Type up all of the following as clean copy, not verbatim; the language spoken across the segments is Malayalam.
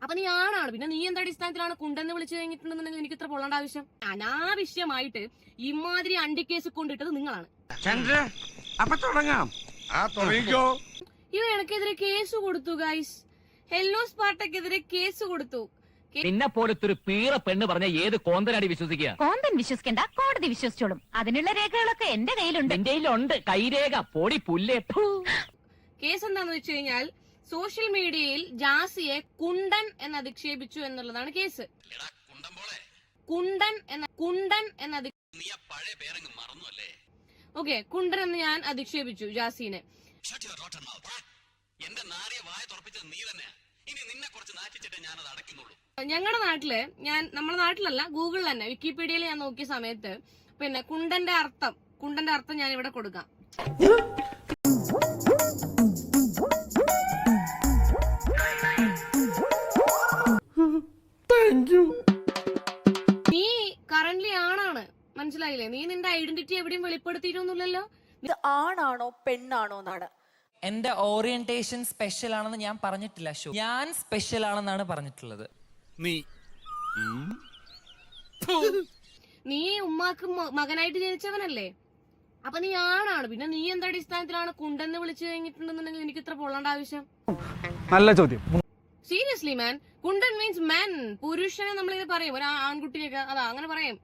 അപ്പൊ നീ ആണാണ്, പിന്നെ നീ എന്ത് അടിസ്ഥാനത്തിലാണ് കുണ്ടെന്ന് വിളിച്ചു കഴിഞ്ഞിട്ടുണ്ടെന്നുണ്ടെങ്കിൽ എനിക്ക് ഇത്ര പൊള്ളേണ്ട ആവശ്യം? അനാവശ്യമായിട്ട് ഇമാതിരി അണ്ടിക്കേസ് കൊണ്ടിട്ടത് നിങ്ങളാണ്. ഇവ എനിക്കെതിരെ കേസ് കൊടുത്തു ഗൈസ്. ഹെല്ലോ സ്പാർട്ടക്കെതിരെ കേസ് കൊടുത്തു. നിന്നെ പോലത്തൊരു പീറ പെണ്ണ് പറഞ്ഞ ഏത് കോന്തനാടി വിശ്വസിക്കുക? കോന്തൻ വിശ്വസിക്കണ്ട, കോടതി വിശ്വസിച്ചോളും. അതിനുള്ള രേഖകളൊക്കെ എന്റെ കയ്യിലുണ്ട്. എന്റെ കയ്യിലുണ്ട് കൈരേഖ. പൊടി പുല്ലേ. കേസ് എന്താന്ന് വെച്ച് കഴിഞ്ഞാൽ സോഷ്യൽ മീഡിയയിൽ ജാസിയെ കുണ്ടൻ എന്ന് അധിക്ഷേപിച്ചു എന്നുള്ളതാണ് കേസ്. കുണ്ടൻ എന്ന ഓക്കെ, കുണ്ടൻ എന്ന് ഞാൻ അധിക്ഷേപിച്ചു ജാസിനെ. ഞങ്ങളുടെ നാട്ടില് നമ്മുടെ നാട്ടിലല്ല, ഗൂഗിളിൽ തന്നെ വിക്കിപീഡിയയിൽ ഞാൻ നോക്കിയ സമയത്ത് പിന്നെ കുണ്ടന്റെ അർത്ഥം ഞാൻ ഇവിടെ കൊടുക്കാം. നീ കറന്റ്ലി ആണാണ്, മനസ്സിലായില്ലേ? നീ നിന്റെ ഐഡന്റിറ്റി എവിടെയും വെളിപ്പെടുത്തിയിട്ടൊന്നുമില്ലല്ലോ. ഇത് ആണാണോ പെണ്ണാണോ എന്നാണ്. എന്റെ ഓറിയന്റേഷൻ സ്പെഷ്യൽ ആണെന്ന് ഞാൻ പറഞ്ഞിട്ടില്ല. ഞാൻ സ്പെഷ്യൽ ആണെന്നാണ് പറഞ്ഞിട്ടുള്ളത്. നീ ഉമ്മാക്ക് മകനായിട്ട് ജനിച്ചവനല്ലേ? അപ്പൊ നീ ആണാണ്, പിന്നെ നീ എന്ത് അടിസ്ഥാനത്തിലാണ് കുണ്ടെന്ന് വിളിച്ചു കഴിഞ്ഞിട്ടുണ്ടെന്നുണ്ടെങ്കിൽ എനിക്ക് ഇത്ര പൊള്ളേണ്ട ആവശ്യം? നല്ല ചോദ്യം. സീരിയസ്ലി മാൻ, കുണ്ടൻ മീൻസ് മെൻ, പുരുഷനെ നമ്മളിങ്ങനെ പറയും, ഒരു ആൺകുട്ടിയൊക്കെ അതാ അങ്ങനെ പറയും.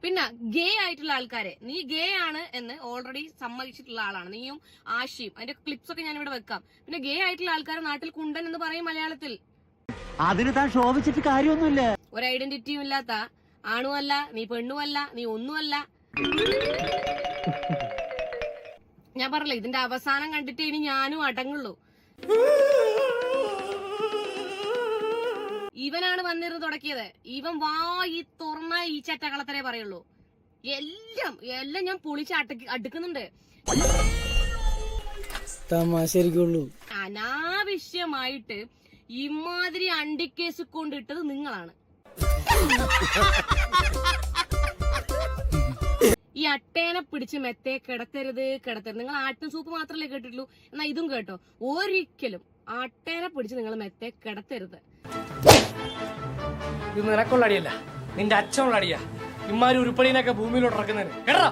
പിന്നെ ഗേ ആയിട്ടുള്ള ആൾക്കാരെ, നീ ഗേ ആണ് എന്ന് ഓൾറെഡി സമ്മതിച്ചിട്ടുള്ള ആളാണ് നീയും ആഷിയും. അതിന്റെ ക്ലിപ്സ് ഒക്കെ ഞാൻ ഇവിടെ വെക്കാം. പിന്നെ ഗേ ആയിട്ടുള്ള ആൾക്കാരെ നാട്ടിൽ കുണ്ടൻ എന്ന് പറയും മലയാളത്തിൽ. അതിന് താൻ ശോഭിച്ചിട്ട് കാര്യമൊന്നുമില്ല. ഒരു ഐഡന്റിറ്റിയും ഇല്ലാത്ത, ആണുമല്ല നീ പെണ്ണുമല്ല നീ ഒന്നുമല്ല. ഞാൻ പറഞ്ഞില്ല, ഇതിന്റെ അവസാനം കണ്ടിട്ട് ഇനി ഞാനും അടങ്ങുള്ളൂ. ഇവനാണ് വന്നിരുന്ന് തുടക്കിയത്. ഇവൻ വായി തുറന്ന ഈ ചറ്റകളത്തരേ പറയുള്ളൂ. എല്ലാം ഞാൻ പൊളിച്ച് അടുക്കുന്നുണ്ട്. അനാവശ്യമായിട്ട് ഇമാതിരി അണ്ടിക്കേസ് കൊണ്ടിട്ടത് നിങ്ങളാണ്. ഈ അട്ടേനെ പിടിച്ച് മെത്തേ കിടത്തരുത്. നിങ്ങൾ ആട്ടും സൂപ്പ് മാത്രല്ലേ കേട്ടിട്ടുള്ളൂ, എന്നാ ഇതും കേട്ടോ. ഒരിക്കലും അട്ടേനെ പിടിച്ച് നിങ്ങൾ മെത്തേ കിടത്തരുത്. ഇത് നിനക്കുള്ള അടിയല്ല, നിന്റെ അച്ഛനുള്ള അടിയാ. ഇമ്മാരി ഉരുപ്പടീനൊക്കെ ഭൂമിയിലോട്ട് ഇറക്കുന്നതിന് കേട്ടോ.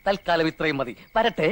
തൽക്കാലം ഇത്രയും മതി. വരട്ടെ.